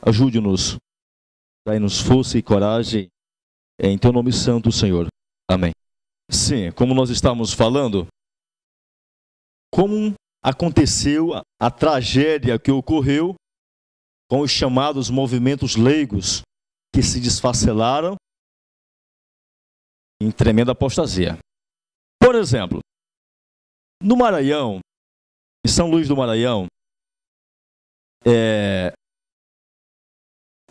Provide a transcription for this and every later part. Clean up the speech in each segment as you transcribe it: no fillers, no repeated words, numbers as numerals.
ajude-nos, dai-nos força e coragem, em teu nome santo, Senhor. Amém. Sim, como nós estamos falando, como aconteceu a tragédia que ocorreu com os chamados movimentos leigos que se desfacelaram em tremenda apostasia. Por exemplo, no Maranhão, em São Luís do Maranhão,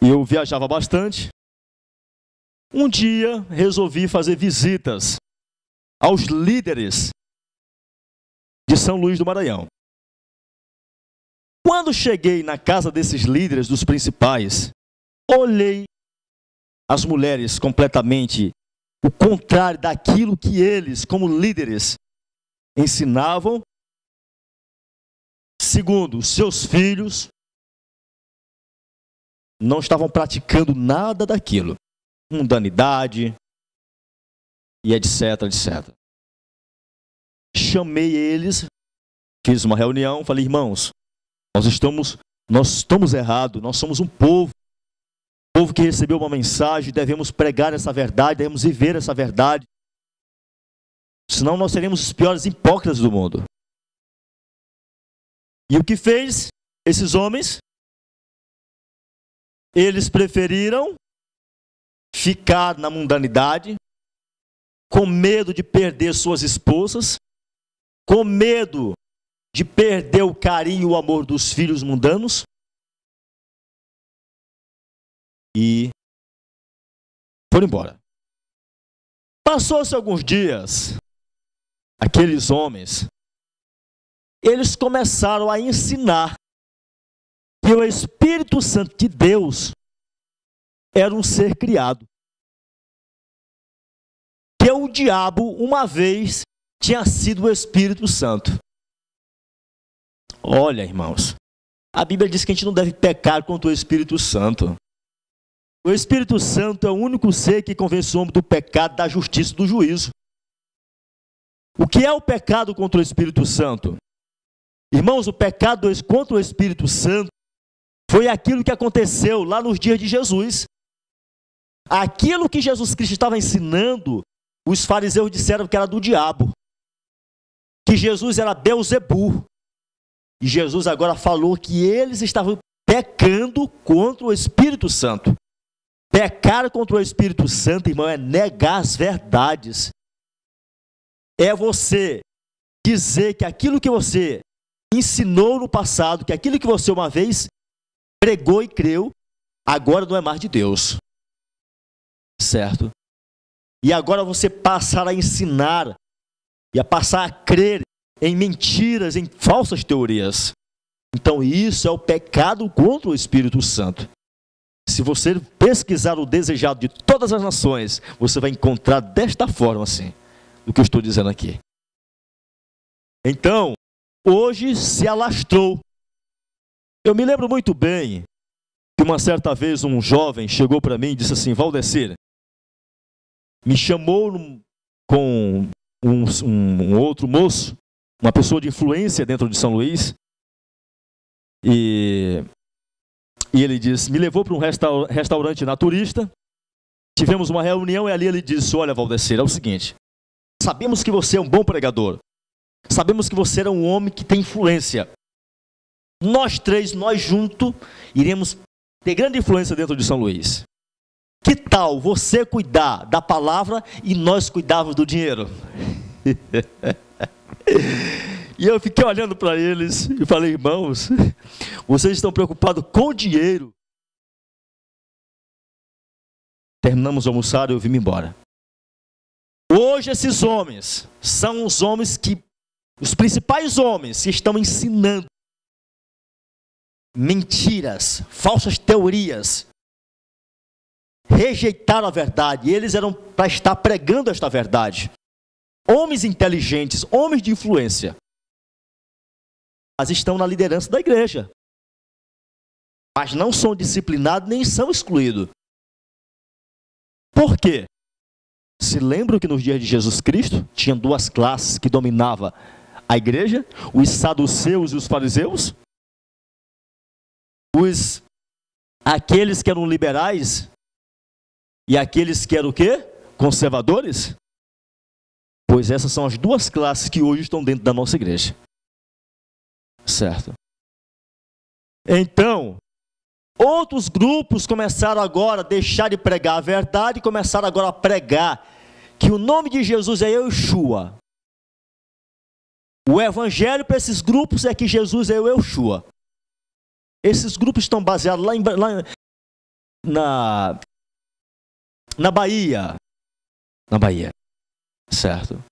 eu viajava bastante. Um dia resolvi fazer visitas aos líderes de São Luís do Maranhão. Quando cheguei na casa desses líderes, dos principais, olhei as mulheres completamente o contrário daquilo que eles, como líderes, ensinavam. Segundo, seus filhos não estavam praticando nada daquilo. Mundanidade e etc, etc. Chamei eles, fiz uma reunião, falei, irmãos, nós estamos errados, nós somos um povo que recebeu uma mensagem, devemos pregar essa verdade, devemos viver essa verdade, senão nós seremos os piores hipócritas do mundo. E o que fez esses homens? Eles preferiram ficar na mundanidade, com medo de perder suas esposas, com medo de perder o carinho e o amor dos filhos mundanos, e foram embora. Passou-se alguns dias, aqueles homens, eles começaram a ensinar que o Espírito Santo de Deus era um ser criado. Que o diabo, uma vez, tinha sido o Espírito Santo. Olha, irmãos, a Bíblia diz que a gente não deve pecar contra o Espírito Santo. O Espírito Santo é o único ser que convence o homem do pecado, da justiça e do juízo. O que é o pecado contra o Espírito Santo? Irmãos, o pecado contra o Espírito Santo foi aquilo que aconteceu lá nos dias de Jesus. Aquilo que Jesus Cristo estava ensinando, os fariseus disseram que era do diabo, que Jesus era Beelzebu. E Jesus agora falou que eles estavam pecando contra o Espírito Santo. Pecar contra o Espírito Santo, irmão, é negar as verdades. É você dizer que aquilo que você ensinou no passado, que aquilo que você uma vez pregou e creu, agora não é mais de Deus. Certo? E agora você passar a ensinar e a passar a crer em mentiras, em falsas teorias. Então isso é o pecado contra o Espírito Santo. Se você pesquisar o desejado de todas as nações, você vai encontrar desta forma assim, o que eu estou dizendo aqui. Então, hoje se alastrou. Eu me lembro muito bem que uma certa vez um jovem chegou para mim e disse assim, Valdecir, me chamou com um outro moço, uma pessoa de influência dentro de São Luís, e ele disse, me levou para um restaurante naturista, tivemos uma reunião e ali ele disse, olha Valdecir, é o seguinte, sabemos que você é um bom pregador, sabemos que você é um homem que tem influência, nós três, nós juntos, iremos ter grande influência dentro de São Luís. Que tal você cuidar da palavra e nós cuidarmos do dinheiro? E eu fiquei olhando para eles e falei, irmãos, vocês estão preocupados com o dinheiro. Terminamos de almoçar e eu vim embora. Hoje esses homens são os homens que, os principais homens que estão ensinando mentiras, falsas teorias, rejeitaram a verdade, e eles eram para estar pregando esta verdade. Homens inteligentes, homens de influência, mas estão na liderança da igreja, mas não são disciplinados nem são excluídos. Por quê? Se lembram que nos dias de Jesus Cristo tinham duas classes que dominavam a igreja, os saduceus e os fariseus? Os Aqueles que eram liberais e aqueles que eram o quê? Conservadores? Pois essas são as duas classes que hoje estão dentro da nossa igreja. Certo? Então, outros grupos começaram agora a deixar de pregar a verdade e começaram agora a pregar que o nome de Jesus é Yeshua. O evangelho para esses grupos é que Jesus é o Yeshua. Esses grupos estão baseados lá na Bahia. Na Bahia. Certo?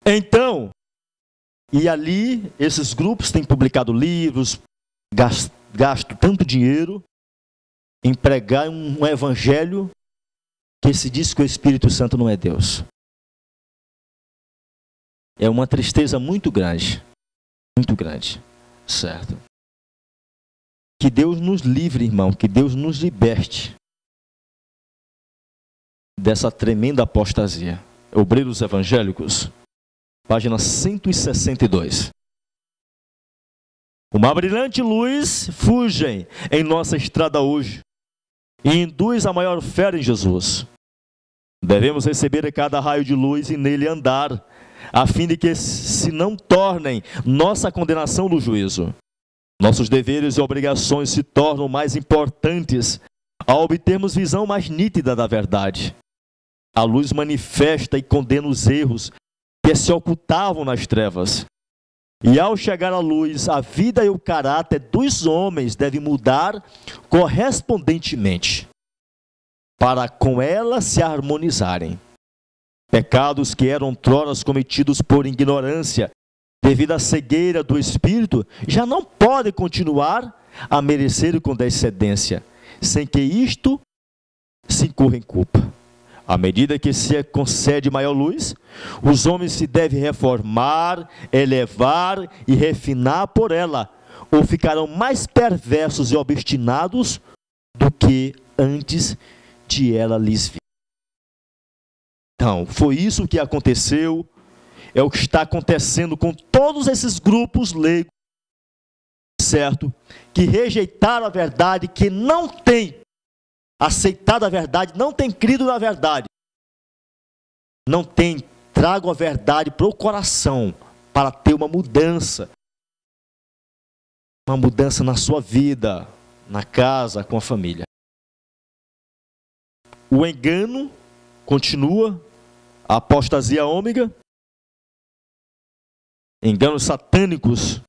Então, e ali, esses grupos têm publicado livros, gasto tanto dinheiro em pregar um evangelho que se diz que o Espírito Santo não é Deus. É uma tristeza muito grande, certo? Que Deus nos livre, irmão, que Deus nos liberte dessa tremenda apostasia. Obreiros Evangélicos, página 162. Uma brilhante luz fulge em nossa estrada hoje e induz a maior fé em Jesus. Devemos receber cada raio de luz e nele andar, a fim de que se não tornem nossa condenação no juízo. Nossos deveres e obrigações se tornam mais importantes ao obtermos visão mais nítida da verdade. A luz manifesta e condena os erros que se ocultavam nas trevas. E ao chegar à luz, a vida e o caráter dos homens devem mudar correspondentemente, para com ela se harmonizarem. Pecados que eram outroras cometidos por ignorância, devido à cegueira do espírito, já não podem continuar a merecer condescendência, sem que isto se incorra em culpa. À medida que se concede maior luz, os homens se devem reformar, elevar e refinar por ela, ou ficarão mais perversos e obstinados do que antes de ela lhes vir. Então, foi isso que aconteceu, é o que está acontecendo com todos esses grupos leigos, certo? Que rejeitaram a verdade, que não têm aceitado a verdade, não tem crido na verdade, não tem trago a verdade para o coração, para ter uma mudança na sua vida, na casa, com a família. O engano continua, a apostasia ômega, enganos satânicos,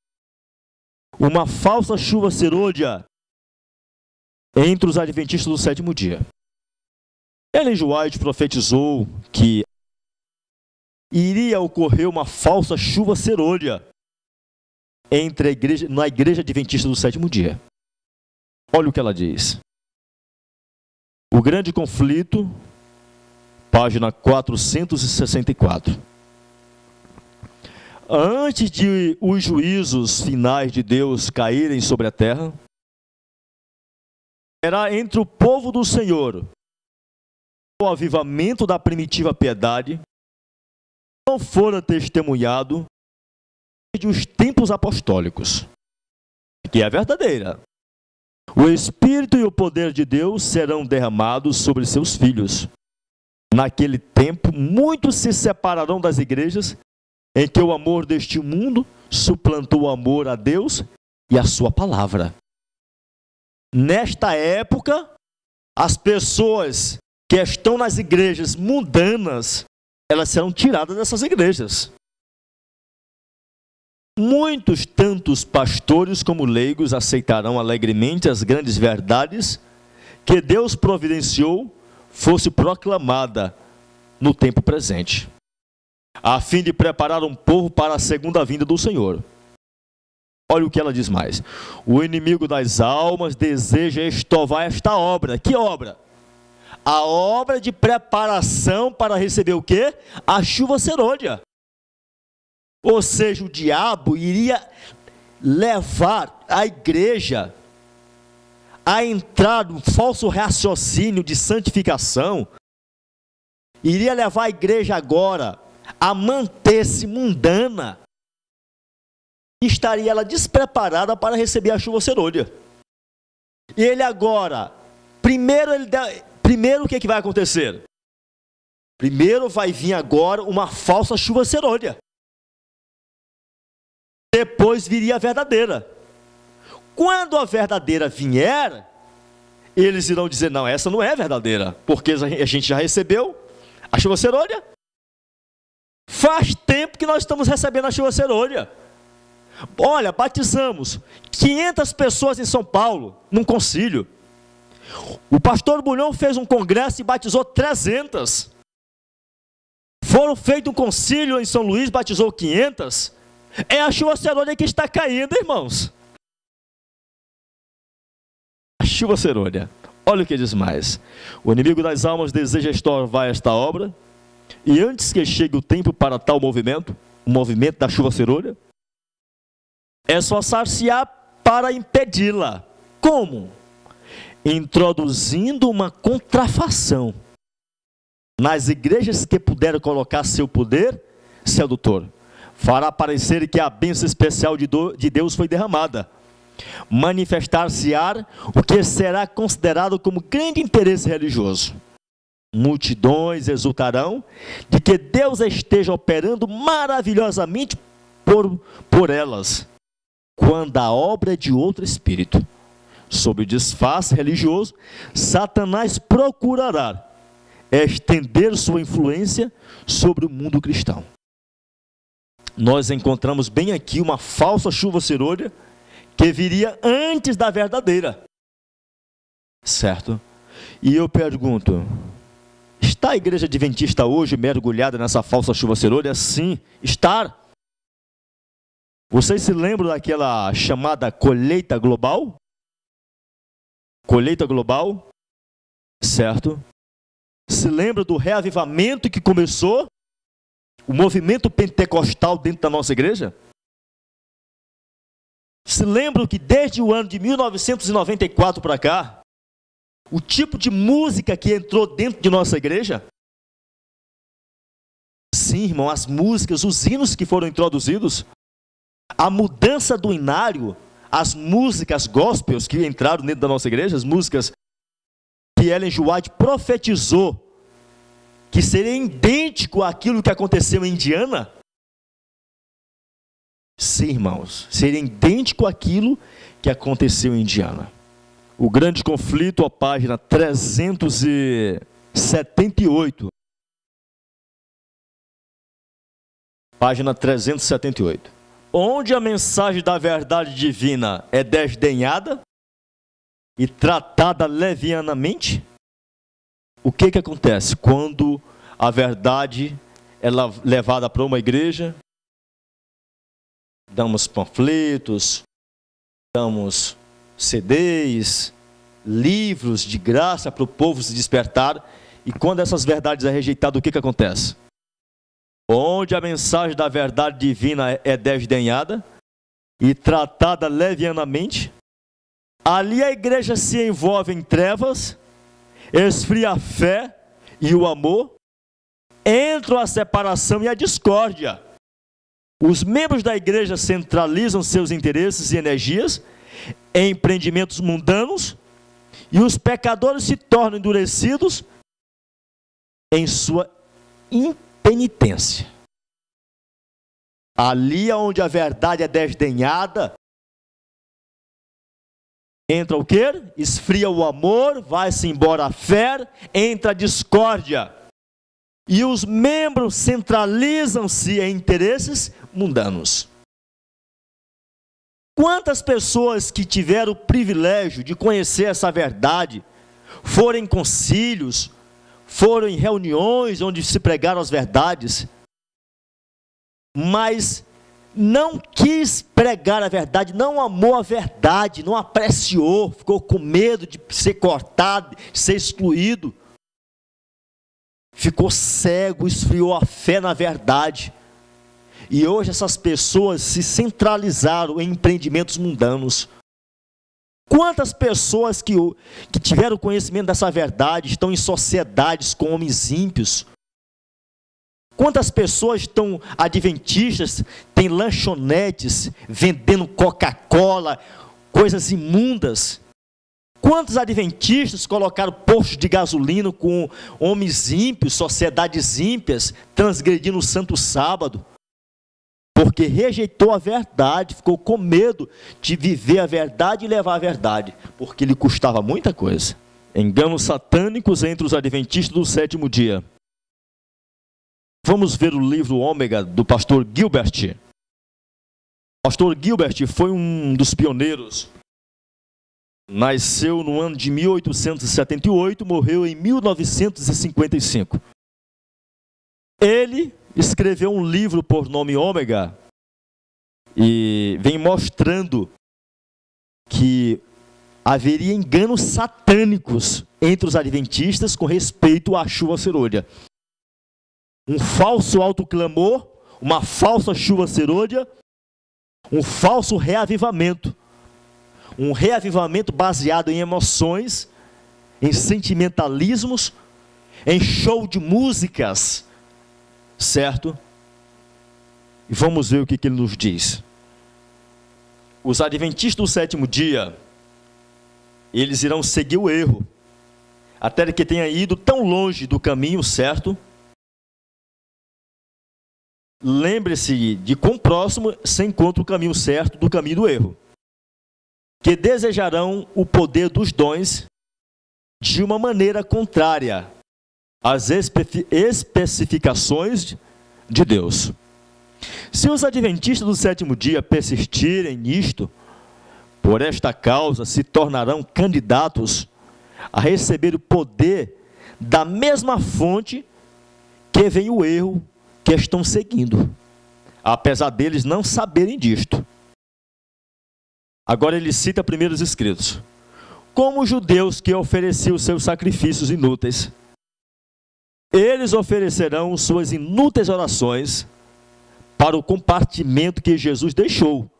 uma falsa chuva serôdia entre os adventistas do sétimo dia. Ellen G. White profetizou que iria ocorrer uma falsa chuva serôdia na igreja adventista do sétimo dia. Olha o que ela diz. O grande conflito, página 464. Antes de os juízos finais de Deus caírem sobre a terra, será entre o povo do Senhor o avivamento da primitiva piedade, não fora testemunhado desde os tempos apostólicos, que é verdadeira. O Espírito e o poder de Deus serão derramados sobre seus filhos. Naquele tempo, muitos se separarão das igrejas, em que o amor deste mundo suplantou o amor a Deus e a sua palavra. Nesta época, as pessoas que estão nas igrejas mundanas, elas serão tiradas dessas igrejas. Muitos, tantos pastores como leigos, aceitarão alegremente as grandes verdades que Deus providenciou fosse proclamada no tempo presente, a fim de preparar um povo para a segunda vinda do Senhor. Olha o que ela diz mais. O inimigo das almas deseja estovar esta obra. Que obra? A obra de preparação para receber o quê? A chuva serôdia. Ou seja, o diabo iria levar a igreja a entrar no falso raciocínio de santificação, iria levar a igreja agora a manter-se mundana, estaria ela despreparada para receber a chuva serôdia. E ele agora, primeiro o que vai acontecer? Primeiro vai vir agora uma falsa chuva serôdia. Depois viria a verdadeira. Quando a verdadeira vier, eles irão dizer, não, essa não é verdadeira, porque a gente já recebeu a chuva serôdia. Faz tempo que nós estamos recebendo a chuva serôdia. Olha, batizamos 500 pessoas em São Paulo, num concílio. O pastor Bulhão fez um congresso e batizou 300. Foram feito um concílio em São Luís, batizou 500. É a chuva serôdia que está caindo, irmãos. A chuva serôdia. Olha o que diz mais. O inimigo das almas deseja estorvar esta obra, e antes que chegue o tempo para tal movimento, o movimento da chuva serôdia, esforçar-se-á para impedi-la. Como? Introduzindo uma contrafação nas igrejas que puderam colocar seu poder sedutor. Fará parecer que a bênção especial de Deus foi derramada. Manifestar-se-á o que será considerado como grande interesse religioso. Multidões exultarão de que Deus esteja operando maravilhosamente por elas, quando a obra é de outro espírito. Sob o disfarce religioso, Satanás procurará estender sua influência sobre o mundo cristão. Nós encontramos bem aqui uma falsa chuva serôdia que viria antes da verdadeira. Certo? E eu pergunto, está a igreja adventista hoje mergulhada nessa falsa chuva serôdia? Sim, está. Vocês se lembram daquela chamada colheita global? Colheita global, certo? Se lembra do reavivamento que começou? O movimento pentecostal dentro da nossa igreja? Se lembram que desde o ano de 1994 para cá, o tipo de música que entrou dentro de nossa igreja? Sim, irmão, as músicas, os hinos que foram introduzidos, a mudança do inário, as músicas gospels que entraram dentro da nossa igreja, as músicas que Ellen G. White profetizou que seria idêntico àquilo que aconteceu em Indiana. Sim, irmãos, seria idêntico àquilo que aconteceu em Indiana. O grande conflito, a página 378. Página 378. Onde a mensagem da verdade divina é desdenhada e tratada levianamente, o que acontece? Quando a verdade é levada para uma igreja, damos panfletos, damos CDs, livros de graça para o povo se despertar, e quando essas verdades é rejeitada, o que acontece? Onde a mensagem da verdade divina é desdenhada e tratada levianamente, ali a igreja se envolve em trevas, esfria a fé e o amor, entra a separação e a discórdia. Os membros da igreja centralizam seus interesses e energias em empreendimentos mundanos, e os pecadores se tornam endurecidos em sua impenitência. Ali onde a verdade é desdenhada, entra o quê? Esfria o amor, vai-se embora a fé, entra a discórdia. E os membros centralizam-se em interesses mundanos. Quantas pessoas que tiveram o privilégio de conhecer essa verdade, foram em concílios, foram em reuniões onde se pregaram as verdades, mas não quis pregar a verdade, não amou a verdade, não apreciou, ficou com medo de ser cortado, de ser excluído, ficou cego, esfriou a fé na verdade. E hoje essas pessoas se centralizaram em empreendimentos mundanos. Quantas pessoas que tiveram conhecimento dessa verdade estão em sociedades com homens ímpios? Quantas pessoas estão adventistas, têm lanchonetes, vendendo Coca-Cola, coisas imundas? Quantos adventistas colocaram postos de gasolina com homens ímpios, sociedades ímpias, transgredindo o santo sábado? Porque rejeitou a verdade, ficou com medo de viver a verdade e levar a verdade, porque lhe custava muita coisa. Enganos satânicos entre os adventistas do sétimo dia. Vamos ver o livro Ômega, do pastor Gilbert. O pastor Gilbert foi um dos pioneiros. Nasceu no ano de 1878, morreu em 1955. Ele escreveu um livro por nome Ômega e vem mostrando que haveria enganos satânicos entre os adventistas com respeito à chuva serôdia. Um falso autoclamor, uma falsa chuva serôdia, um falso reavivamento. Um reavivamento baseado em emoções, em sentimentalismos, em show de músicas, certo? E vamos ver o que ele nos diz. Os adventistas do sétimo dia, eles irão seguir o erro, até que tenha ido tão longe do caminho certo. Lembre-se de quão próximo se encontra o caminho certo do caminho do erro. Que desejarão o poder dos dons de uma maneira contrária às especificações de Deus. Se os adventistas do sétimo dia persistirem nisto, por esta causa se tornarão candidatos a receber o poder da mesma fonte que vem o erro que estão seguindo, apesar deles não saberem disto. Agora ele cita primeiros escritos. Como os judeus que ofereciam seus sacrifícios inúteis, eles oferecerão suas inúteis orações para o compartimento que Jesus deixou.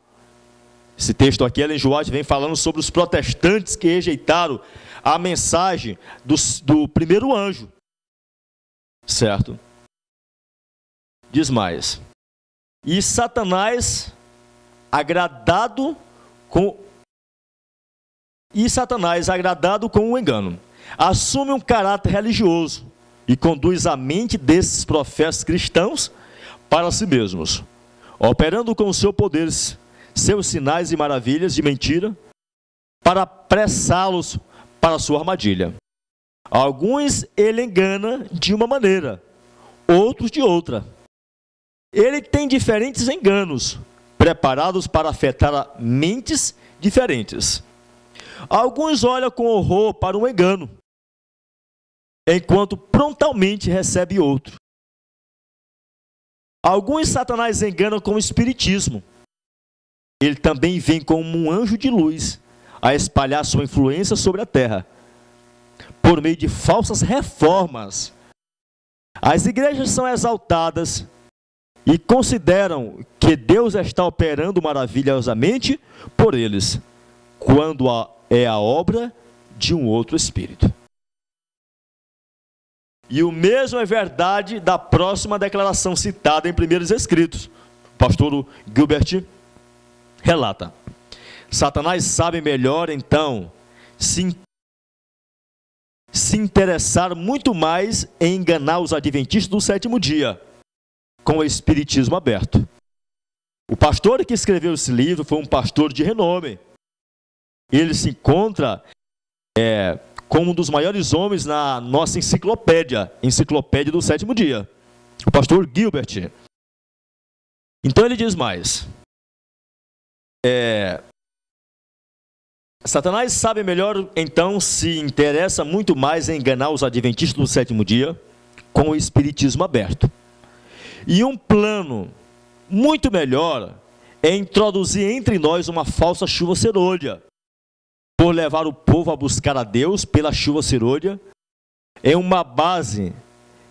Esse texto aqui, Ellen G. White vem falando sobre os protestantes que rejeitaram a mensagem do primeiro anjo. Certo? Diz mais. E Satanás, agradado com o engano, assume um caráter religioso e conduz a mente desses profetas cristãos para si mesmos, operando com o seu poder, seus sinais e maravilhas de mentira, para apressá-los para a sua armadilha. Alguns ele engana de uma maneira, outros de outra. Ele tem diferentes enganos, preparados para afetar mentes diferentes. Alguns olham com horror para um engano, enquanto prontamente recebe outro. Alguns Satanás enganam com o espiritismo. Ele também vem como um anjo de luz a espalhar sua influência sobre a terra, por meio de falsas reformas. As igrejas são exaltadas e consideram que Deus está operando maravilhosamente por eles, quando é a obra de um outro espírito. E o mesmo é verdade da próxima declaração citada em primeiros escritos. O pastor Gilbert relata. Satanás sabe melhor, então, se interessar muito mais em enganar os adventistas do sétimo dia, com o espiritismo aberto. O pastor que escreveu esse livro foi um pastor de renome. Ele se encontra como um dos maiores homens na nossa enciclopédia do sétimo dia, o pastor Gilbert. Então ele diz mais. Satanás sabe melhor, então, se interessa muito mais em enganar os adventistas do sétimo dia com o espiritismo aberto. E um plano muito melhor é introduzir entre nós uma falsa chuva serôdia, por levar o povo a buscar a Deus pela chuva serôdia, em uma base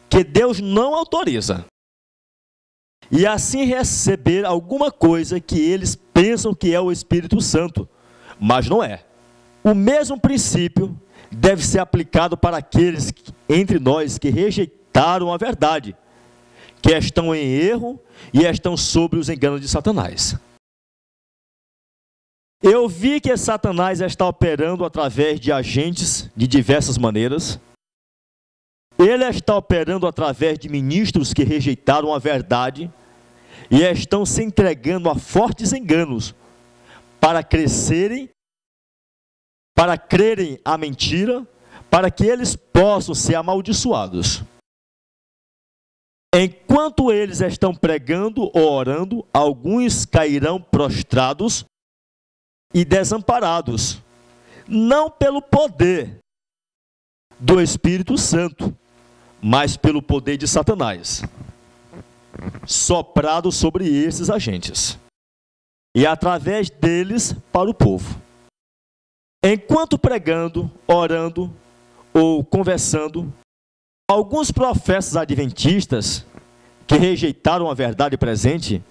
que Deus não autoriza, e assim receber alguma coisa que eles pensam que é o Espírito Santo, mas não é. O mesmo princípio deve ser aplicado para aqueles entre nós que rejeitaram a verdade, que estão em erro e estão sob os enganos de Satanás. Eu vi que Satanás está operando através de agentes de diversas maneiras. Ele está operando através de ministros que rejeitaram a verdade e estão se entregando a fortes enganos para crescerem, para crerem a mentira, para que eles possam ser amaldiçoados. Enquanto eles estão pregando ou orando, alguns cairão prostrados e desamparados, não pelo poder do Espírito Santo, mas pelo poder de Satanás, soprado sobre esses agentes, e através deles para o povo. Enquanto pregando, orando ou conversando, alguns profetas adventistas que rejeitaram a verdade presente,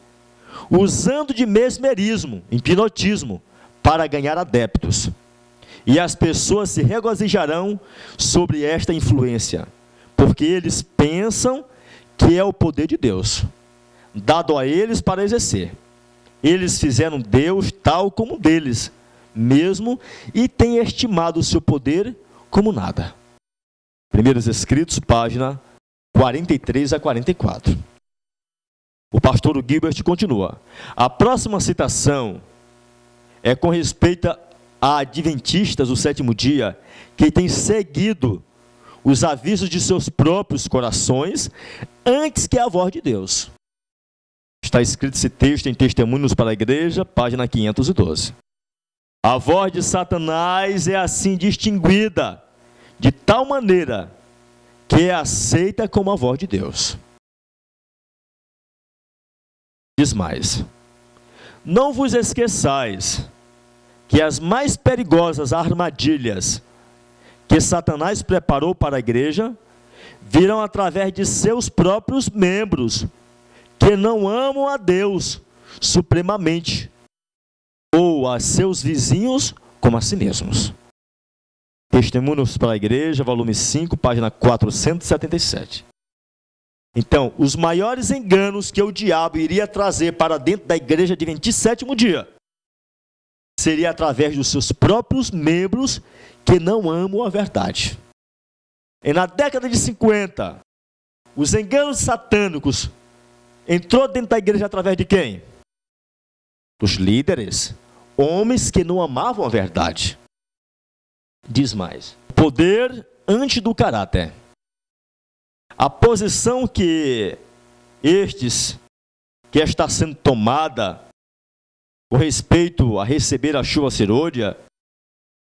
usando de mesmerismo, hipnotismo, para ganhar adeptos. E as pessoas se regozijarão sobre esta influência, porque eles pensam que é o poder de Deus, dado a eles para exercer. Eles fizeram Deus tal como deles mesmo e têm estimado o seu poder como nada. Primeiros Escritos, página 43 a 44. O pastor Gilbert continua. A próxima citação é com respeito a adventistas do sétimo dia que têm seguido os avisos de seus próprios corações antes que a voz de Deus. Está escrito esse texto em Testemunhos para a Igreja, página 512. A voz de Satanás é assim distinguida, de tal maneira que é aceita como a voz de Deus. Diz mais: não vos esqueçais que as mais perigosas armadilhas que Satanás preparou para a igreja virão através de seus próprios membros, que não amam a Deus supremamente, ou a seus vizinhos como a si mesmos. Testemunhos para a Igreja, volume 5, página 477. Então, os maiores enganos que o diabo iria trazer para dentro da igreja adventista sétimo dia seria através dos seus próprios membros que não amam a verdade. E na década de 50, os enganos satânicos entrou dentro da igreja através de quem? Dos líderes, homens que não amavam a verdade. Diz mais: poder antes do caráter. A posição que está sendo tomada com respeito a receber a chuva serôdia,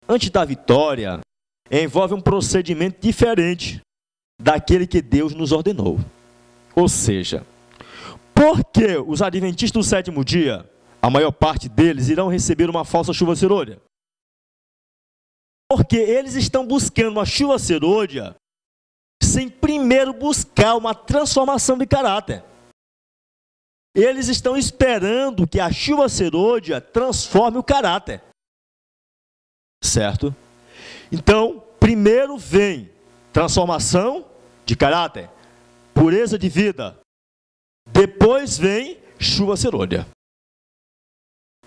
antes da vitória, envolve um procedimento diferente daquele que Deus nos ordenou. Ou seja, por que os adventistas do sétimo dia, a maior parte deles, irão receber uma falsa chuva serôdia? Porque eles estão buscando uma chuva serôdia sem primeiro buscar uma transformação de caráter. Eles estão esperando que a chuva serôdia transforme o caráter. Certo? Então, primeiro vem transformação de caráter, pureza de vida. Depois vem chuva serôdia.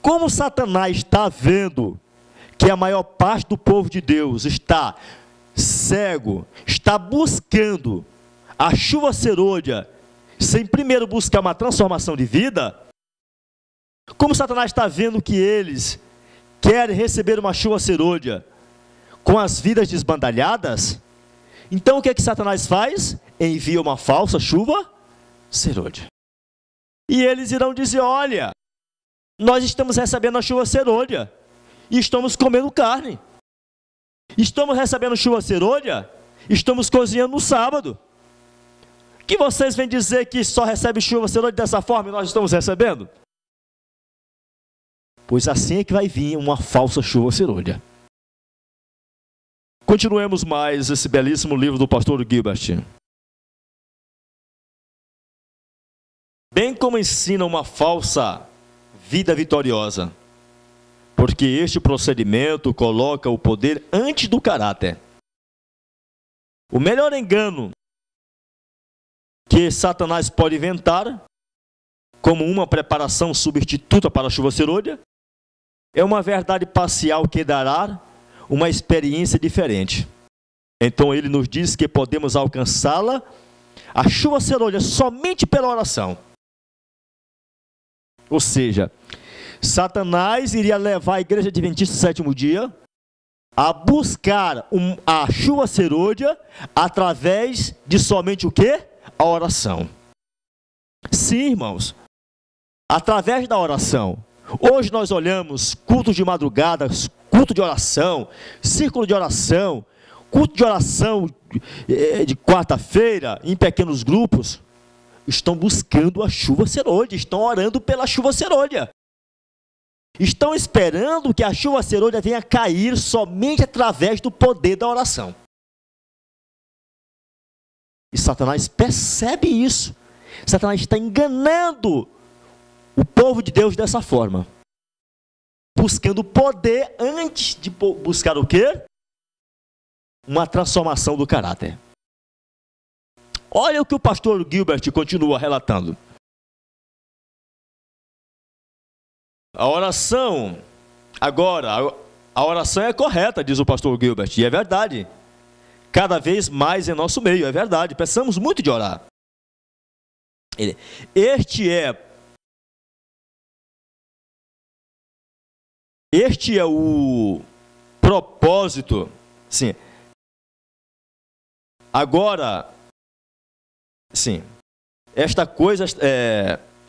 Como Satanás está vendo que a maior parte do povo de Deus está cego, está buscando a chuva serôdia sem primeiro buscar uma transformação de vida, como Satanás está vendo que eles querem receber uma chuva serôdia com as vidas desbandalhadas, então o que é que Satanás faz? Envia uma falsa chuva serôdia. E eles irão dizer: olha, nós estamos recebendo a chuva serôdia e estamos comendo carne. Estamos recebendo chuva serôdia, estamos cozinhando no sábado. Que vocês vêm dizer que só recebe chuva serôdia dessa forma e nós estamos recebendo? Pois assim é que vai vir uma falsa chuva serôdia. Continuemos mais esse belíssimo livro do pastor Gilbert. Bem como ensina uma falsa vida vitoriosa, porque este procedimento coloca o poder antes do caráter. O melhor engano que Satanás pode inventar, como uma preparação substituta para a chuva serôdia, é uma verdade parcial que dará uma experiência diferente. Então ele nos diz que podemos alcançá-la, a chuva serolha, somente pela oração. Ou seja, Satanás iria levar a igreja adventista do sétimo dia a buscar a chuva serôdia através de somente o quê? A oração. Sim, irmãos, através da oração. Hoje nós olhamos cultos de madrugada, culto de oração, círculo de oração, culto de oração de quarta-feira, em pequenos grupos, estão buscando a chuva serôdia, estão orando pela chuva serôdia. Estão esperando que a chuva serôdia venha cair somente através do poder da oração. E Satanás percebe isso. Satanás está enganando o povo de Deus dessa forma. Buscando poder antes de buscar o quê? Uma transformação do caráter. Olha o que o pastor Gilbert continua relatando. A oração, agora, a oração é correta, diz o pastor Gilbert, e é verdade. Cada vez mais em nosso meio, é verdade, precisamos muito de orar. Este é o propósito, sim. Agora, sim, esta coisa,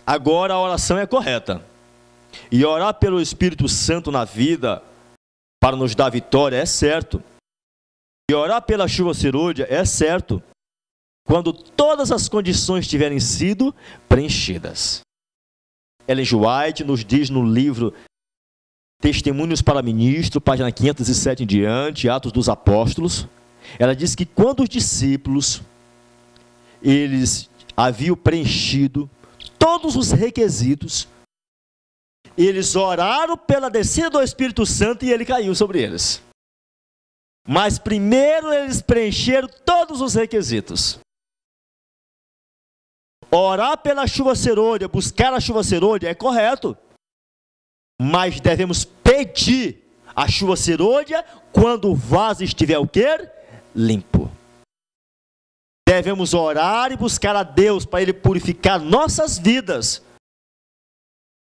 agora a oração é correta. E orar pelo Espírito Santo na vida, para nos dar vitória, é certo. E orar pela chuva serôdia é certo, quando todas as condições tiverem sido preenchidas. Ellen G. White nos diz no livro Testemunhos para Ministro, página 507 em diante, Atos dos Apóstolos, ela diz que quando os discípulos, eles haviam preenchido todos os requisitos, eles oraram pela descida do Espírito Santo e ele caiu sobre eles. Mas primeiro eles preencheram todos os requisitos. Orar pela chuva serôdia, buscar a chuva serôdia é correto. Mas devemos pedir a chuva serôdia quando o vaso estiver o quê? Limpo. Devemos orar e buscar a Deus para Ele purificar nossas vidas.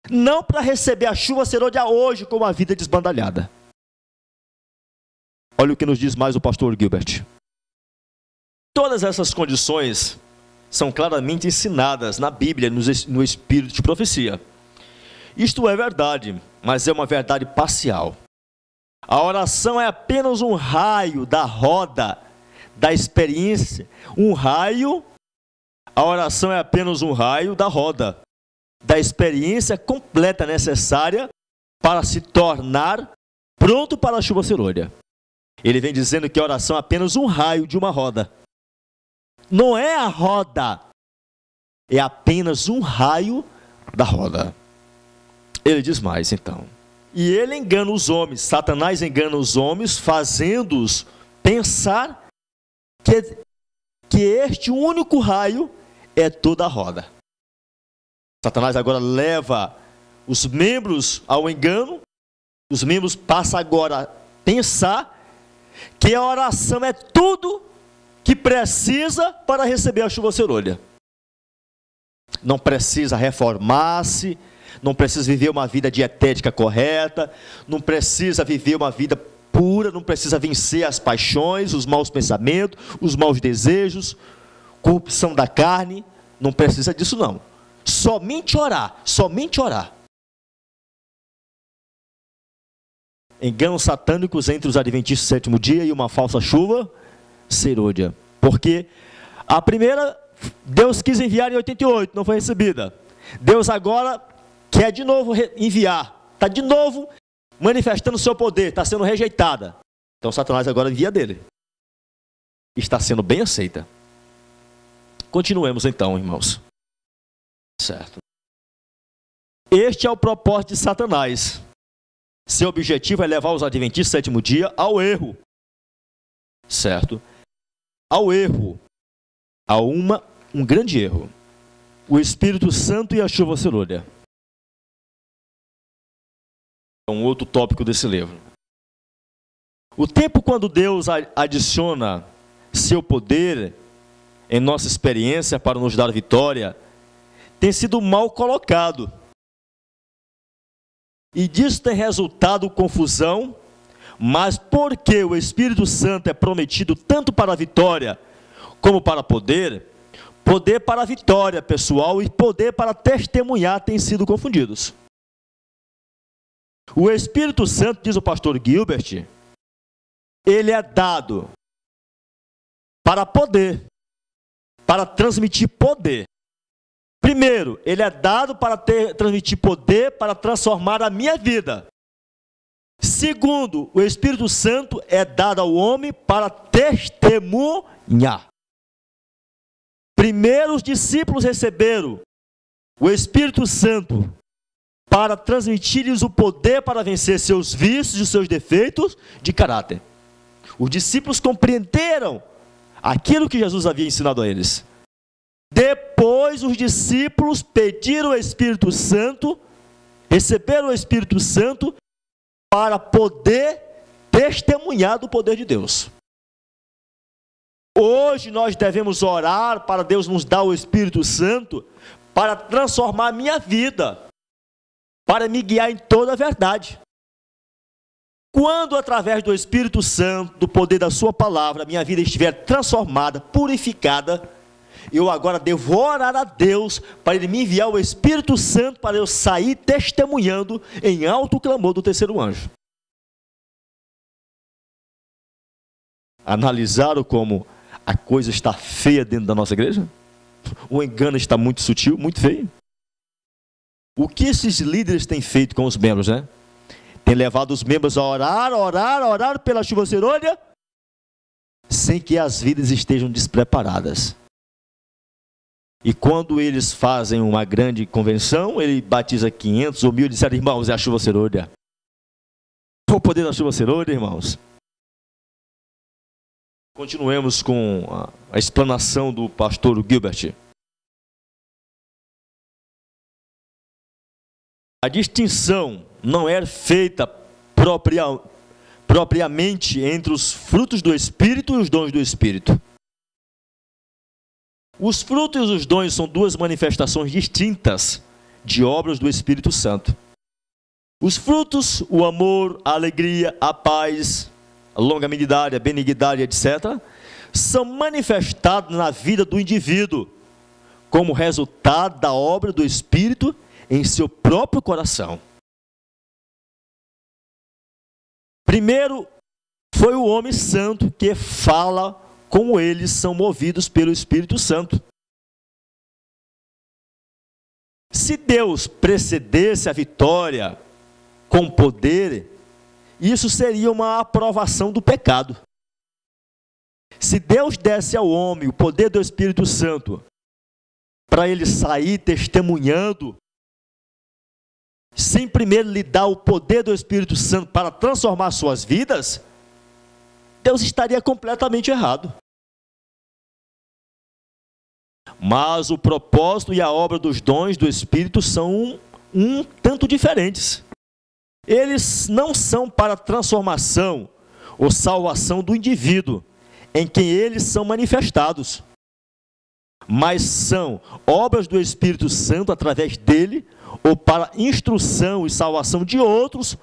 Não para receber a chuva serôdia hoje com uma vida desbandalhada. Olha o que nos diz mais o pastor Gilbert. Todas essas condições são claramente ensinadas na Bíblia, no espírito de profecia. Isto é verdade, mas é uma verdade parcial. A oração é apenas um raio da roda da experiência. A oração é apenas um raio da roda da experiência completa necessária para se tornar pronto para a chuva serôdia. Ele vem dizendo que a oração é apenas um raio de uma roda. Não é a roda, é apenas um raio da roda. Ele diz mais então. E ele engana os homens, Satanás engana os homens, fazendo-os pensar que este único raio é toda a roda. Satanás agora leva os membros ao engano, os membros passam agora a pensar que a oração é tudo que precisa para receber a chuva serôdia. Não precisa reformar-se, não precisa viver uma vida dietética correta, não precisa viver uma vida pura, não precisa vencer as paixões, os maus pensamentos, os maus desejos, corrupção da carne, não precisa disso não. Somente orar, somente orar. Enganos satânicos entre os adventistas do sétimo dia e uma falsa chuva serôdia. Porque a primeira, Deus quis enviar em 88, não foi recebida. Deus agora quer de novo enviar. Está de novo manifestando o seu poder, está sendo rejeitada. Então Satanás agora envia dele. Está sendo bem aceita. Continuemos então, irmãos. Certo. Este é o propósito de Satanás. Seu objetivo é levar os adventistas do sétimo dia ao erro. Certo? Ao erro. A um grande erro. O Espírito Santo e a chuva serôdia. um outro tópico desse livro. O tempo quando Deus adiciona seu poder em nossa experiência para nos dar vitória, tem sido mal colocado. E disso tem resultado confusão, mas porque o Espírito Santo é prometido tanto para a vitória como para poder, poder para a vitória pessoal e poder para testemunhar têm sido confundidos. O Espírito Santo, diz o pastor Gilbert, ele é dado para poder, para transmitir poder. Primeiro, ele é dado para transmitir poder, para transformar a minha vida. Segundo, o Espírito Santo é dado ao homem para testemunhar. Primeiro, os discípulos receberam o Espírito Santo para transmitir-lhes o poder para vencer seus vícios e seus defeitos de caráter. Os discípulos compreenderam aquilo que Jesus havia ensinado a eles. Depois, os discípulos pediram o Espírito Santo, receberam o Espírito Santo para poder testemunhar do poder de Deus. Hoje nós devemos orar para Deus nos dar o Espírito Santo para transformar a minha vida, para me guiar em toda a verdade. Quando, através do Espírito Santo, do poder da sua palavra, minha vida estiver transformada, purificada, eu agora devo orar a Deus para Ele me enviar o Espírito Santo para eu sair testemunhando em alto clamor do terceiro anjo. Analisaram como a coisa está feia dentro da nossa igreja? O engano está muito sutil, muito feio. O que esses líderes têm feito com os membros, né? Tem levado os membros a orar pela chuva serôdia, sem que as vidas estejam despreparadas. E quando eles fazem uma grande convenção, ele batiza 500 ou 1000 e disseram, irmãos, é a chuva serôdia. O poder da chuva serôdia, irmãos. Continuemos com a explanação do pastor Gilbert. A distinção não é feita propriamente entre os frutos do Espírito e os dons do Espírito. Os frutos e os dons são duas manifestações distintas de obras do Espírito Santo. Os frutos, o amor, a alegria, a paz, a longanimidade, a benignidade, etc., são manifestados na vida do indivíduo como resultado da obra do Espírito em seu próprio coração. Primeiro, foi o homem santo que fala como eles são movidos pelo Espírito Santo. Se Deus precedesse a vitória com poder, isso seria uma aprovação do pecado. Se Deus desse ao homem o poder do Espírito Santo para ele sair testemunhando, sem primeiro lhe dar o poder do Espírito Santo para transformar suas vidas, Deus estaria completamente errado. Mas o propósito e a obra dos dons do Espírito são um tanto diferentes. Eles não são para transformação ou salvação do indivíduo em quem eles são manifestados, mas são obras do Espírito Santo através dele, ou para instrução e salvação de outros,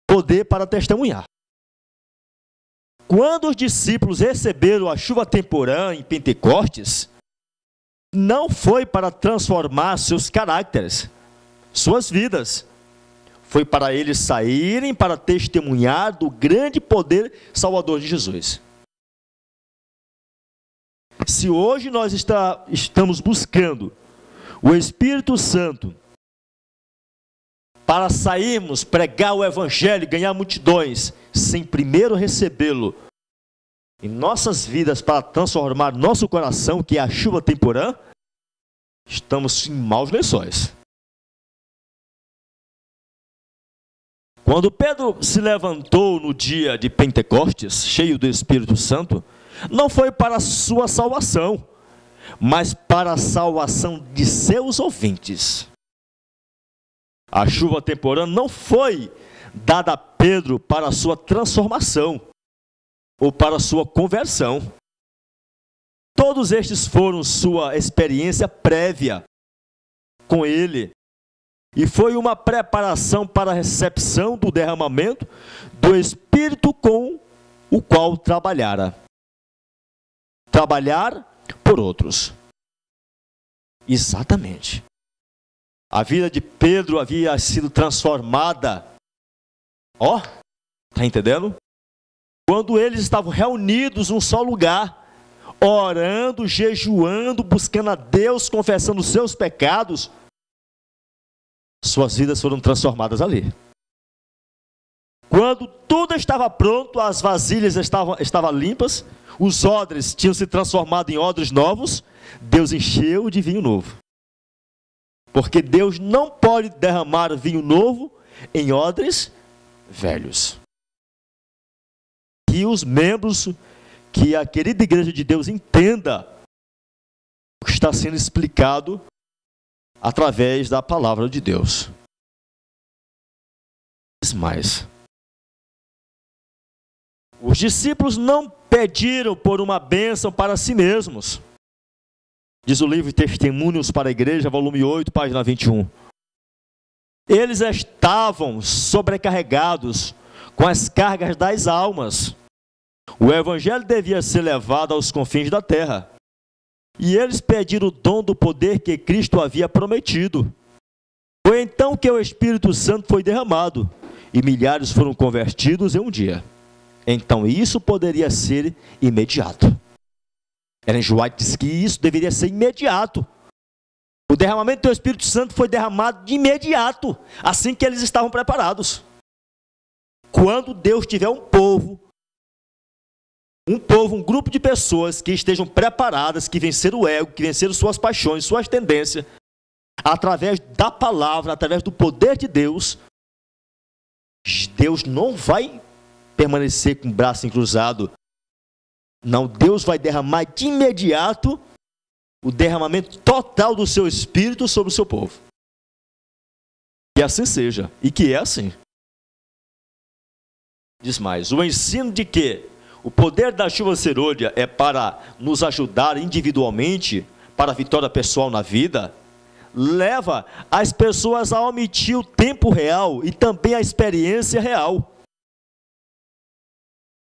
poder para testemunhar. Quando os discípulos receberam a chuva temporã em Pentecostes, não foi para transformar seus caracteres, suas vidas. Foi para eles saírem para testemunhar do grande poder salvador de Jesus. Se hoje nós estamos buscando o Espírito Santo para sairmos, pregar o Evangelho e ganhar multidões, sem primeiro recebê-lo em nossas vidas para transformar nosso coração, que é a chuva temporã, estamos em maus lençóis. Quando Pedro se levantou no dia de Pentecostes, cheio do Espírito Santo, não foi para a sua salvação, mas para a salvação de seus ouvintes. A chuva temporânea não foi dada a Pedro para a sua transformação ou para a sua conversão. Todos estes foram sua experiência prévia com ele. E foi uma preparação para a recepção do derramamento do Espírito com o qual trabalhara. Trabalhar por outros. Exatamente. A vida de Pedro havia sido transformada. Ó, tá entendendo? Quando eles estavam reunidos num só lugar, orando, jejuando, buscando a Deus, confessando os seus pecados, suas vidas foram transformadas ali. Quando tudo estava pronto, as vasilhas estavam limpas, os odres tinham se transformado em odres novos, Deus encheu de vinho novo. Porque Deus não pode derramar vinho novo em odres velhos. Que os membros, que a querida igreja de Deus entenda o que está sendo explicado através da palavra de Deus. Mais. Os discípulos não pediram por uma bênção para si mesmos. Diz o livro Testemunhos para a Igreja, volume 8, página 21. Eles estavam sobrecarregados com as cargas das almas. O evangelho devia ser levado aos confins da terra. E eles pediram o dom do poder que Cristo havia prometido. Foi então que o Espírito Santo foi derramado, e milhares foram convertidos em um dia. Então isso poderia ser imediato. Ellen G. White diz que isso deveria ser imediato. O derramamento do Espírito Santo foi derramado de imediato, assim que eles estavam preparados. Quando Deus tiver um povo, um grupo de pessoas que estejam preparadas, que venceram o ego, que venceram suas paixões, suas tendências, através da palavra, através do poder de Deus, Deus não vai permanecer com o braço encruzado. Não, Deus vai derramar de imediato o derramamento total do seu Espírito sobre o seu povo. Que assim seja, e que é assim. Diz mais, o ensino de que o poder da chuva serôdia é para nos ajudar individualmente para a vitória pessoal na vida, leva as pessoas a omitir o tempo real e também a experiência real.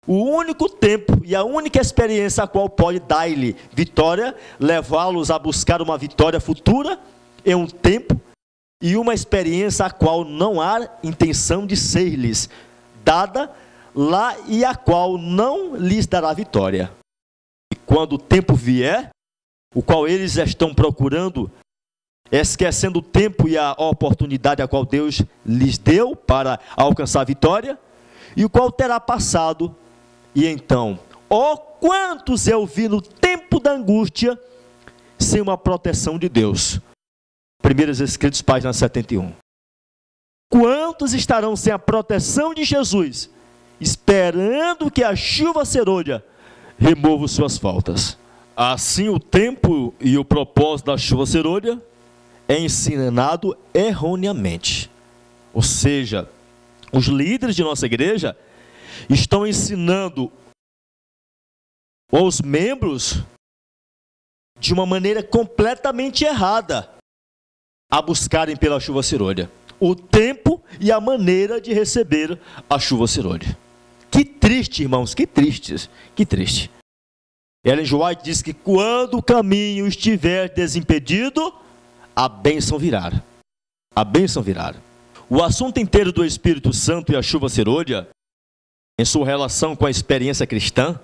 O único tempo e a única experiência a qual pode dar-lhe vitória, levá-los a buscar uma vitória futura em um tempo e uma experiência a qual não há intenção de ser-lhes dada lá e a qual não lhes dará vitória. E quando o tempo vier, o qual eles estão procurando, esquecendo o tempo e a oportunidade a qual Deus lhes deu para alcançar a vitória, e o qual terá passado, e então, ó quantos eu vi no tempo da angústia, sem uma proteção de Deus. Primeiros Escritos, página 71. Quantos estarão sem a proteção de Jesus, esperando que a chuva serôdia remova suas faltas? Assim, o tempo e o propósito da chuva serôdia é ensinado erroneamente. Ou seja, os líderes de nossa igreja estão ensinando os membros de uma maneira completamente errada a buscarem pela chuva serôdia. O tempo e a maneira de receber a chuva serôdia. Que triste, irmãos, que triste, que triste. Ellen G. White diz que quando o caminho estiver desimpedido, a bênção virá. A bênção virá. O assunto inteiro do Espírito Santo e a chuva serôdia, em sua relação com a experiência cristã,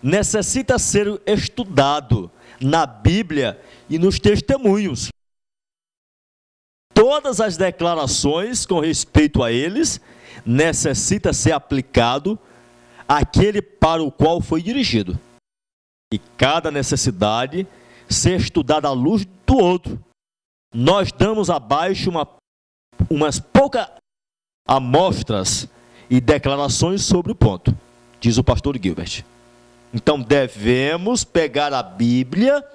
necessita ser estudado na Bíblia e nos testemunhos. Todas as declarações com respeito a eles necessita ser aplicado àquele para o qual foi dirigido. E cada necessidade ser estudada à luz do outro. Nós damos abaixo umas poucas amostras e declarações sobre o ponto, diz o pastor Gilbert. Então devemos pegar a Bíblia,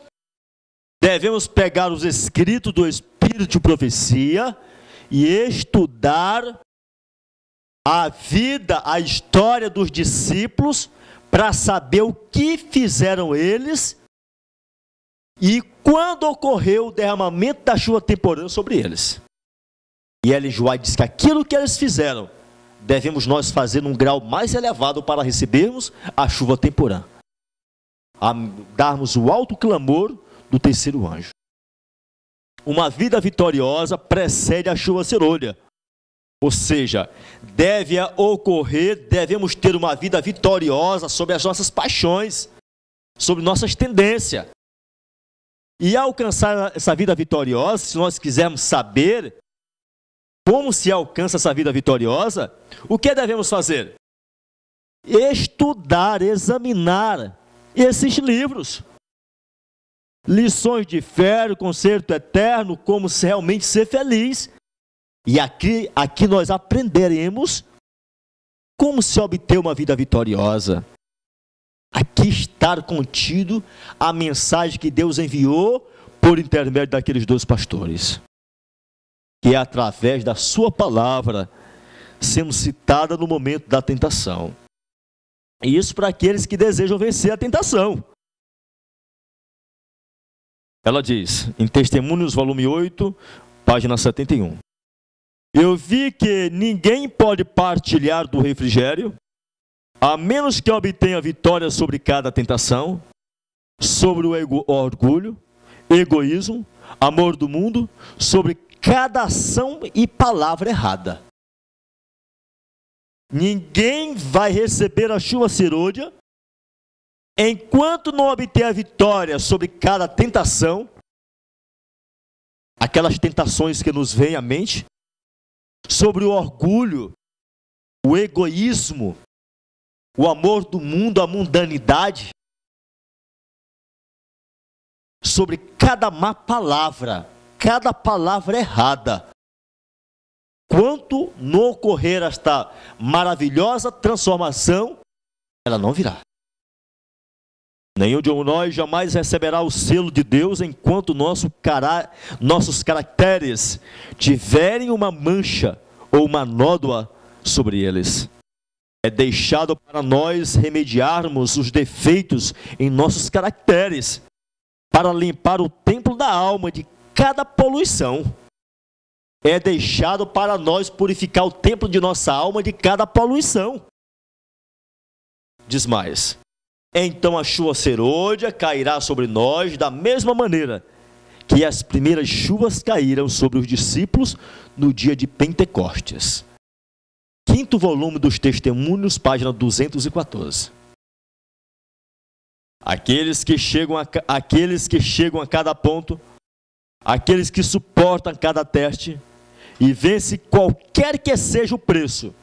devemos pegar os escritos do Espírito espírito de profecia e estudar a vida, a história dos discípulos, para saber o que fizeram eles e quando ocorreu o derramamento da chuva temporânea sobre eles. E Ellen G. White diz que aquilo que eles fizeram, devemos nós fazer num grau mais elevado para recebermos a chuva temporânea, a darmos o alto clamor do terceiro anjo. Uma vida vitoriosa precede a chuva serôdia. Ou seja, devemos ter uma vida vitoriosa sobre as nossas paixões, sobre nossas tendências. E alcançar essa vida vitoriosa, se nós quisermos saber como se alcança essa vida vitoriosa, o que devemos fazer? Estudar, examinar esses livros. Lições de fé, o concerto eterno, como realmente ser feliz. E aqui nós aprenderemos como se obter uma vida vitoriosa. Aqui está contido a mensagem que Deus enviou por intermédio daqueles 2 pastores. Que é através da sua palavra, sendo citada no momento da tentação. E isso para aqueles que desejam vencer a tentação. Ela diz, em Testemunhos, volume 8, página 71. Eu vi que ninguém pode partilhar do refrigério, a menos que obtenha vitória sobre cada tentação, sobre o orgulho, egoísmo, amor do mundo, sobre cada ação e palavra errada. Ninguém vai receber a chuva serôdia enquanto não obter a vitória sobre cada tentação, aquelas tentações que nos vêm à mente, sobre o orgulho, o egoísmo, o amor do mundo, a mundanidade, sobre cada má palavra, cada palavra errada. Quanto não ocorrer esta maravilhosa transformação, ela não virá. Nenhum de nós jamais receberá o selo de Deus enquanto nossos caracteres tiverem uma mancha ou uma nódoa sobre eles. É deixado para nós remediarmos os defeitos em nossos caracteres, para limpar o templo da alma de cada poluição. É deixado para nós purificar o templo de nossa alma de cada poluição. Diz mais. Então a chuva serôdia cairá sobre nós da mesma maneira que as primeiras chuvas caíram sobre os discípulos no dia de Pentecostes. 5º volume dos Testemunhos, página 214. Aqueles que chegam a cada ponto, aqueles que suportam cada teste e vencem qualquer que seja o preço,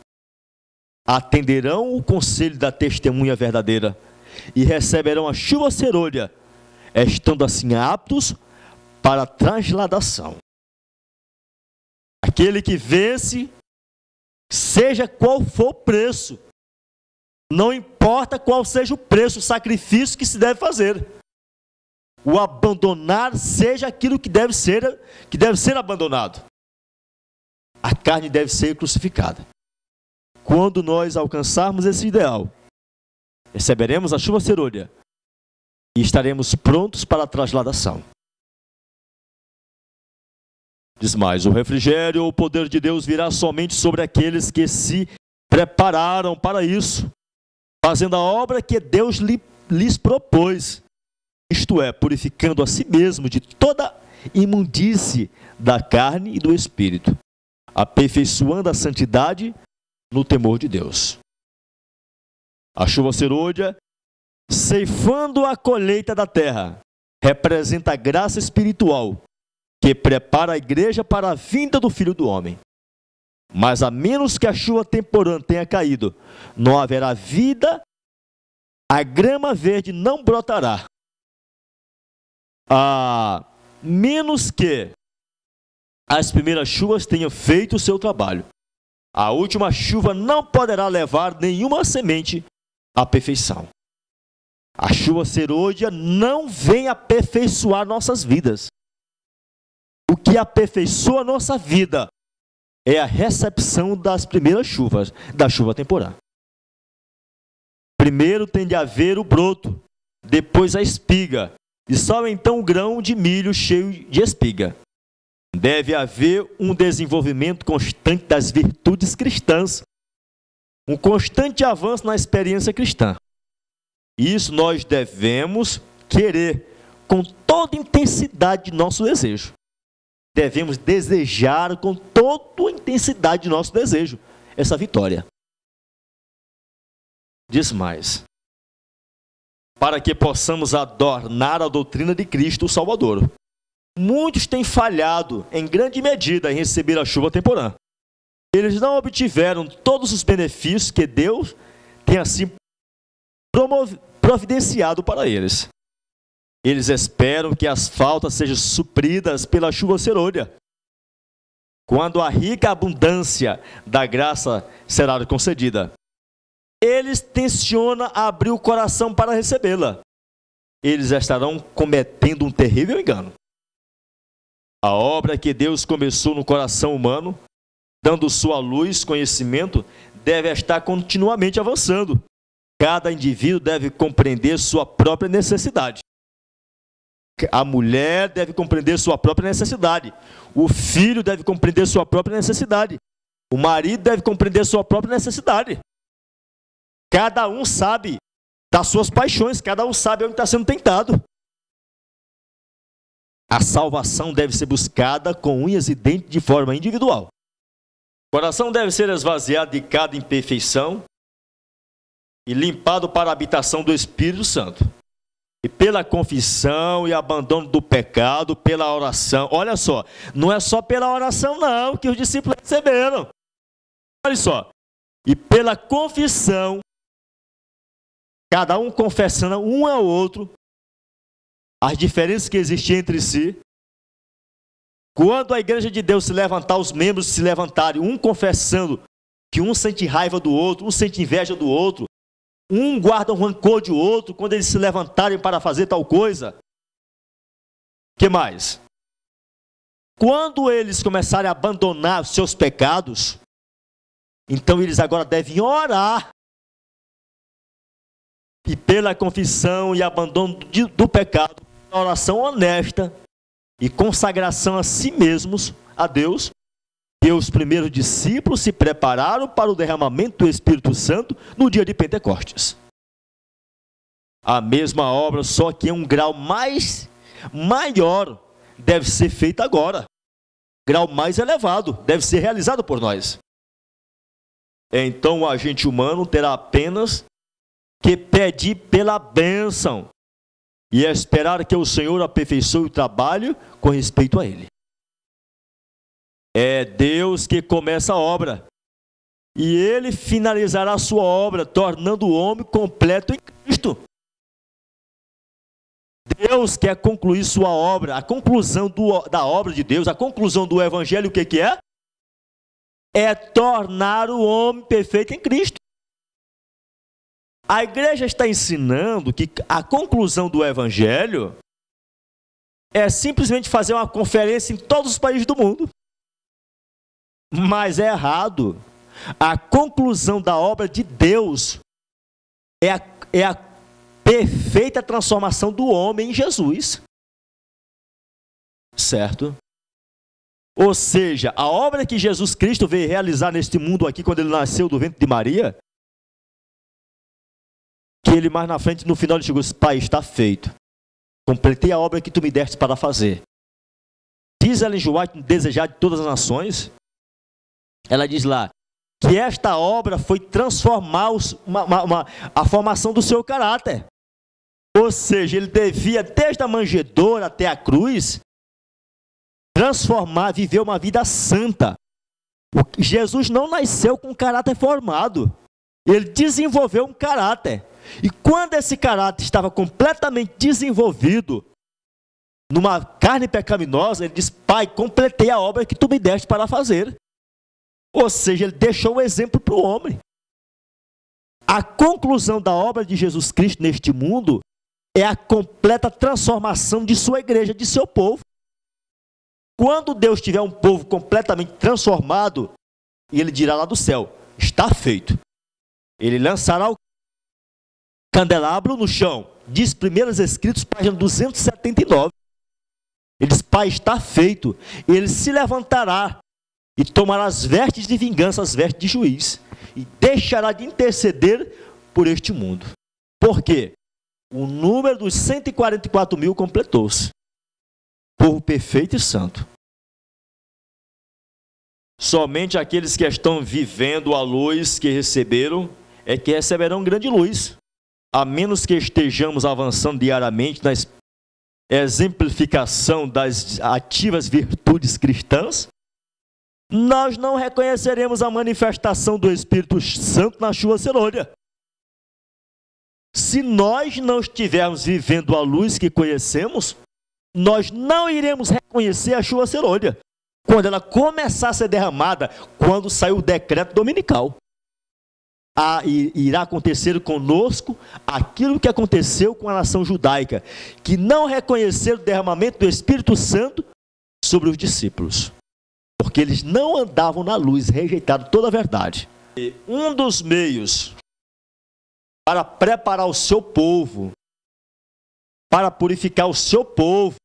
atenderão o conselho da testemunha verdadeira e receberão a chuva serôdia, estando assim aptos para a transladação. Aquele que vence, seja qual for o preço, não importa qual seja o preço, o sacrifício que se deve fazer, o abandonar seja aquilo que deve ser abandonado. A carne deve ser crucificada. Quando nós alcançarmos esse ideal, receberemos a chuva serôdia e estaremos prontos para a transladação. Diz mais, o refrigério ou o poder de Deus virá somente sobre aqueles que se prepararam para isso, fazendo a obra que Deus lhes propôs, isto é, purificando a si mesmo de toda imundície da carne e do espírito, aperfeiçoando a santidade no temor de Deus. A chuva serôdia, ceifando a colheita da terra, representa a graça espiritual que prepara a igreja para a vinda do Filho do Homem. Mas a menos que a chuva temporânea tenha caído, não haverá vida, a grama verde não brotará. A menos que as primeiras chuvas tenham feito o seu trabalho, a última chuva não poderá levar nenhuma semente à perfeição. A chuva serôdia não vem aperfeiçoar nossas vidas. O que aperfeiçoa a nossa vida é a recepção das primeiras chuvas, da chuva temporã. Primeiro tem de haver o broto, depois a espiga, e só então o grão de milho cheio de espiga. Deve haver um desenvolvimento constante das virtudes cristãs, um constante avanço na experiência cristã. Isso nós devemos querer com toda a intensidade de nosso desejo. Devemos desejar com toda a intensidade de nosso desejo essa vitória. Diz mais: para que possamos adornar a doutrina de Cristo o Salvador. Muitos têm falhado em grande medida em receber a chuva temporã. Eles não obtiveram todos os benefícios que Deus tem assim providenciado para eles. Eles esperam que as faltas sejam supridas pela chuva serôdia, quando a rica abundância da graça será concedida. Eles tensionam abrir o coração para recebê-la. Eles estarão cometendo um terrível engano. A obra que Deus começou no coração humano, dando sua luz, conhecimento, deve estar continuamente avançando. Cada indivíduo deve compreender sua própria necessidade. A mulher deve compreender sua própria necessidade. O filho deve compreender sua própria necessidade. O marido deve compreender sua própria necessidade. Cada um sabe das suas paixões, cada um sabe onde está sendo tentado. A salvação deve ser buscada com unhas e dentes de forma individual. O coração deve ser esvaziado de cada imperfeição e limpado para a habitação do Espírito Santo. E pela confissão e abandono do pecado, pela oração. Olha só, não é só pela oração não que os discípulos receberam. Olha só, e pela confissão, cada um confessando um ao outro as diferenças que existiam entre si. Quando a igreja de Deus se levantar, os membros se levantarem, um confessando que um sente raiva do outro, um sente inveja do outro, um guarda um rancor de outro, quando eles se levantarem para fazer tal coisa. O que mais? Quando eles começarem a abandonar os seus pecados, então eles agora devem orar. E pela confissão e abandono do pecado, oração honesta e consagração a si mesmos, a Deus, que os primeiros discípulos se prepararam para o derramamento do Espírito Santo no dia de Pentecostes. A mesma obra, só que em um grau maior, deve ser feita agora. Grau mais elevado, deve ser realizado por nós. Então o agente humano terá apenas que pedir pela bênção e esperar que o Senhor aperfeiçoe o trabalho com respeito a ele. É Deus que começa a obra e ele finalizará a sua obra, tornando o homem completo em Cristo. Deus quer concluir sua obra. A conclusão da obra de Deus, a conclusão do Evangelho, o que é? É tornar o homem perfeito em Cristo. A igreja está ensinando que a conclusão do Evangelho é simplesmente fazer uma conferência em todos os países do mundo. Mas é errado. A conclusão da obra de Deus é a perfeita transformação do homem em Jesus. Certo? Ou seja, a obra que Jesus Cristo veio realizar neste mundo aqui, quando ele nasceu do ventre de Maria, que ele mais na frente, no final, ele chegou e disse: Pai, está feito. Completei a obra que tu me deste para fazer. Diz Ellen G. White, desejar de todas as nações, ela diz lá, que esta obra foi transformar a formação do seu caráter. Ou seja, ele devia, desde a manjedoura até a cruz, transformar, viver uma vida santa. Jesus não nasceu com um caráter formado. Ele desenvolveu um caráter. E quando esse caráter estava completamente desenvolvido, numa carne pecaminosa, ele diz: Pai, completei a obra que tu me deste para fazer. Ou seja, ele deixou um exemplo para o homem. A conclusão da obra de Jesus Cristo neste mundo é a completa transformação de sua igreja, de seu povo. Quando Deus tiver um povo completamente transformado, ele dirá lá do céu: está feito. Ele lançará o candelabro no chão. Diz Primeiros Escritos, página 279. Ele diz: Pai, está feito. Ele se levantará e tomará as vestes de vingança, as vestes de juiz, e deixará de interceder por este mundo. Por quê? O número dos 144 mil completou-se. Povo perfeito e santo. Somente aqueles que estão vivendo a luz que receberam é que receberão grande luz. A menos que estejamos avançando diariamente na exemplificação das ativas virtudes cristãs, nós não reconheceremos a manifestação do Espírito Santo na chuva serôdia. Se nós não estivermos vivendo a luz que conhecemos, nós não iremos reconhecer a chuva serôdia quando ela começar a ser derramada, quando sair o decreto dominical. Irá acontecer conosco aquilo que aconteceu com a nação judaica, que não reconheceram o derramamento do Espírito Santo sobre os discípulos, porque eles não andavam na luz, rejeitaram toda a verdade. E um dos meios para preparar o seu povo, para purificar o seu povo,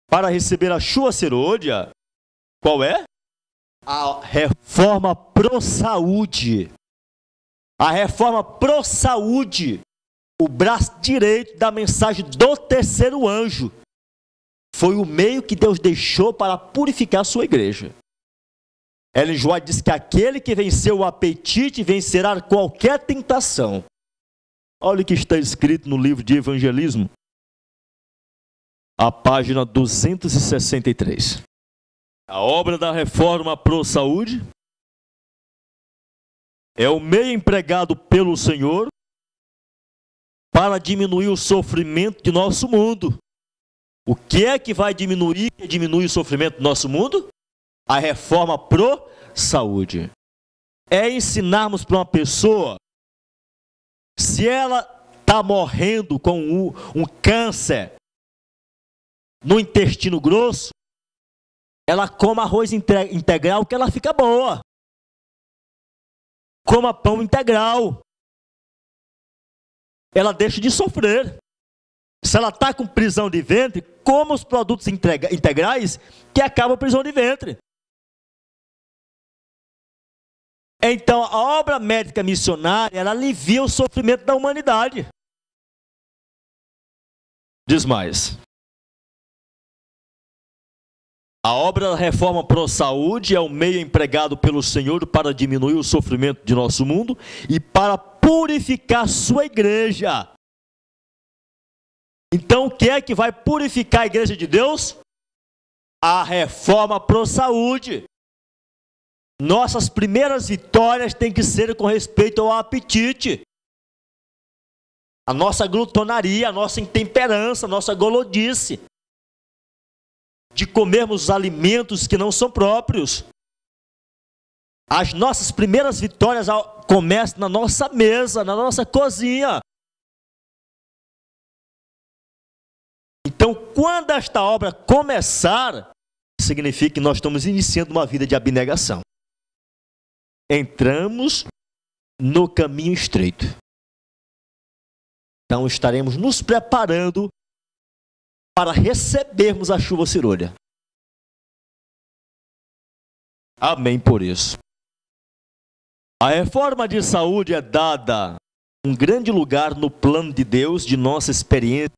para receber a chuva serôdia, qual é? A reforma pró-saúde. A reforma pró-saúde, o braço direito da mensagem do terceiro anjo, foi o meio que Deus deixou para purificar a sua igreja. Ellen G. White diz que aquele que venceu o apetite vencerá qualquer tentação. Olha o que está escrito no livro de Evangelismo, a página 263. A obra da reforma pró-saúde é o meio empregado pelo Senhor para diminuir o sofrimento de nosso mundo. O que é que vai diminuir o sofrimento do nosso mundo? A reforma pró-saúde. É ensinarmos para uma pessoa, se ela está morrendo com um câncer no intestino grosso, ela coma arroz integral que ela fica boa. Coma pão integral. Ela deixa de sofrer. Se ela está com prisão de ventre, coma os produtos integrais que acabam a prisão de ventre. Então, a obra médica missionária, ela alivia o sofrimento da humanidade. Diz mais. A obra da reforma pró-saúde é o meio empregado pelo Senhor para diminuir o sofrimento de nosso mundo e para purificar sua igreja. Então, o que é que vai purificar a igreja de Deus? A reforma pró-saúde. Nossas primeiras vitórias têm que ser com respeito ao apetite. A nossa glutonaria, a nossa intemperança, a nossa golodice. De comermos os alimentos que não são próprios. As nossas primeiras vitórias começam na nossa mesa, na nossa cozinha. Então, quando esta obra começar, significa que nós estamos iniciando uma vida de abnegação. Entramos no caminho estreito. Então, estaremos nos preparando para recebermos a chuva serôdia. Amém por isso. A reforma de saúde é dada um grande lugar no plano de Deus de nossa experiência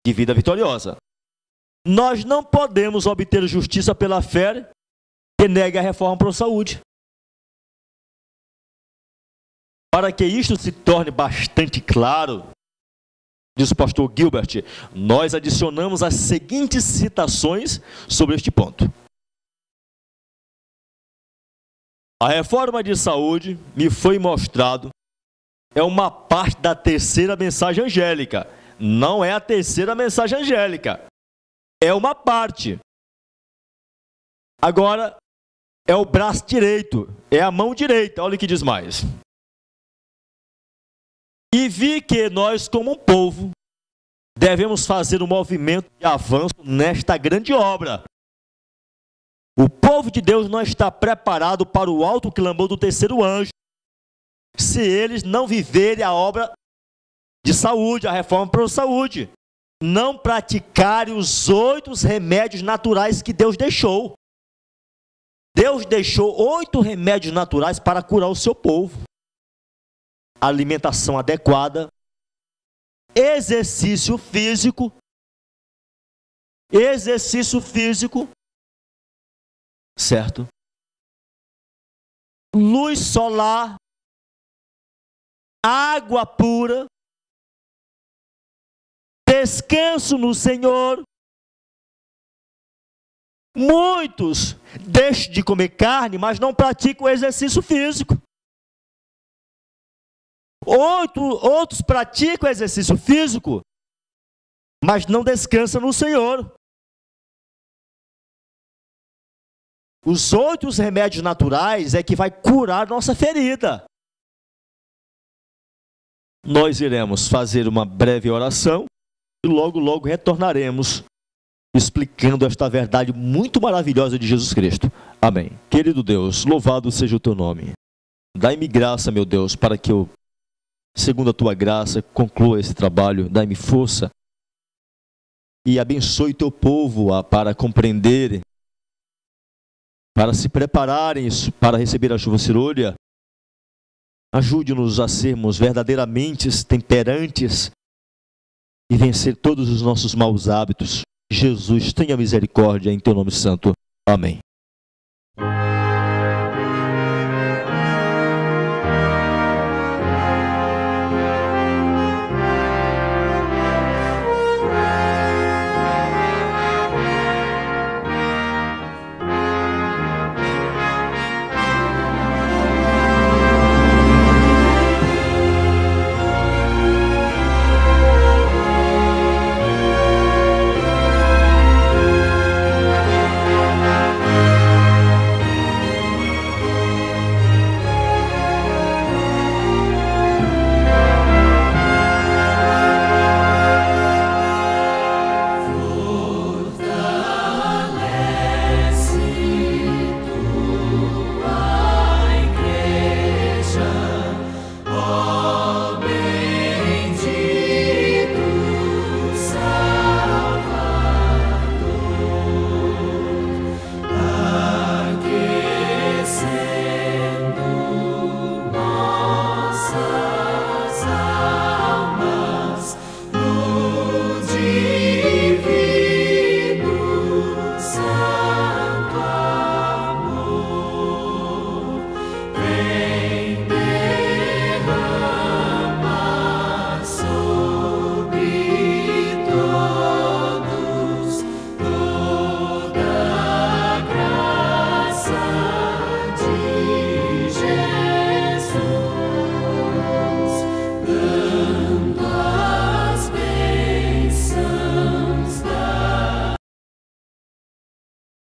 de vida vitoriosa. Nós não podemos obter justiça pela fé que nega a reforma pró-saúde. Para que isto se torne bastante claro, diz o pastor Gilbert, nós adicionamos as seguintes citações sobre este ponto. A reforma de saúde, me foi mostrado, é uma parte da terceira mensagem angélica. Não é a terceira mensagem angélica. É uma parte. Agora, é o braço direito, é a mão direita. Olha o que diz mais. E vi que nós, como um povo, devemos fazer um movimento de avanço nesta grande obra. O povo de Deus não está preparado para o alto clamor do terceiro anjo, se eles não viverem a obra de saúde, a reforma para a saúde, não praticarem os 8 remédios naturais que Deus deixou. Deus deixou 8 remédios naturais para curar o seu povo. Alimentação adequada, exercício físico, certo? Luz solar, água pura, descanso no Senhor. Muitos deixam de comer carne, mas não praticam o exercício físico. Outros praticam exercício físico, mas não descansam no Senhor. Os 8 remédios naturais é que vai curar nossa ferida. Nós iremos fazer uma breve oração e logo retornaremos explicando esta verdade muito maravilhosa de Jesus Cristo. Amém. Querido Deus, louvado seja o teu nome. Dai-me graça, meu Deus, para que eu, segundo a tua graça, conclua esse trabalho. Dai-me força e abençoe teu povo para compreenderem, para se prepararem para receber a chuva cerúlea. Ajude-nos a sermos verdadeiramente temperantes e vencer todos os nossos maus hábitos. Jesus, tenha misericórdia em teu nome santo. Amém.